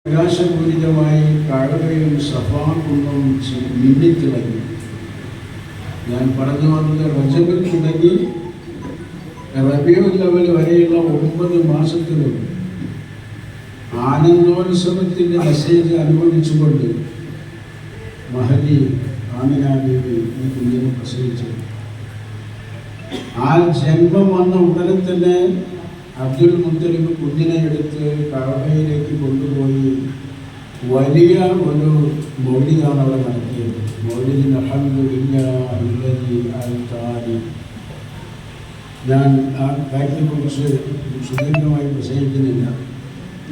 പ്രകാശപൂരിതമായി കഅബയും സഫാ കുന്നും മിന്നിത്തിളങ്ങി. ഞാൻ പറഞ്ഞു വന്നത് റജബിൽ തുടങ്ങി റബീഉൽ അവ്വൽ വരെയുള്ള 9 മാസത്തിലും ആനന്ദോത്സവത്തിൻ്റെ മെസ്സേജ് അനുഭവിച്ചുകൊണ്ട് മഹദി ആമിന ബീവി ഈ കുഞ്ഞിനെ പ്രസവിച്ചു. ആ ജന്മം വന്ന ഉടനെ തന്നെ അബ്ദുൽ മുത്തലിബ് കുഞ്ഞിനെ എടുത്ത് കഅബയിലേക്ക് കൊണ്ടുപോയി വലിയ ഒരു മൗലിദാണ് അവിടെ നടത്തിയത്. മൗലിദിന് അൽഹംദുലില്ലാഹില്ലദീ അൽതാനി. ഞാൻ ആ കാര്യത്തെക്കുറിച്ച് സുദീർഘമായി പ്രസംഗിക്കുന്നില്ല.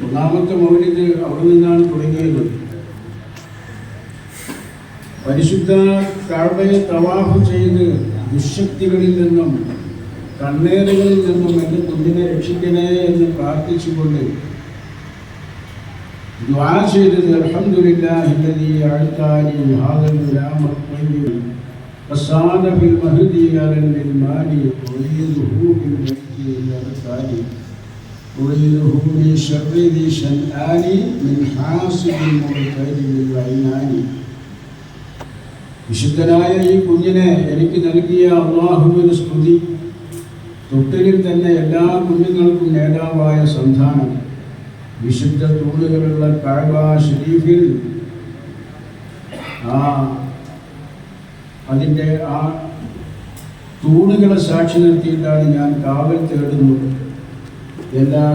ഒന്നാമത്തെ മൗലിദ് അവിടെ നിന്നാണ് തുടങ്ങിയത്. പരിശുദ്ധ കഅബയെ തവാഫ് ചെയ്ത് ദുശക്തികളിൽ നിന്നും കണ്ണേറുകളിൽ നിന്നും എൻ്റെ കുഞ്ഞിനെ രക്ഷിക്കണേ എന്ന് പ്രാർത്ഥിച്ചുകൊണ്ട് ദുആ ചെയ്തത് അൽഹംദുലില്ലാഹില്ലദീ അഅതാനി ഹാദൽ ഗുലാമ ത്വയ്യിബ് വസാദ ഫിൽ മഹ്ദി അലൽ മിൽമാനി ഉരീദുഹു ബിൽ മജ്ദി അൽതാനി ഉരീദുഹു മിൻ ശർരി ദി ശൻആനി മിൻ ഹാസിദിൻ മുഅ്തദിൽ ഐനാനി. വിശുദ്ധനായ ഈ കുഞ്ഞിനെ എനിക്ക് നൽകിയ അല്ലാഹുവിന് സ്തുതി. തൊട്ടിലിൽ തന്നെ എല്ലാ കുഞ്ഞുങ്ങൾക്കും നേതാവായ സന്താനം വിശുദ്ധ തൂണുകളുള്ള കഅബ ശരീഫിൽ അതിൻ്റെ ആ തൂണുകളെ സാക്ഷി നിർത്തിയിട്ടാണ് ഞാൻ കാവൽ തേടുന്നത്. എല്ലാ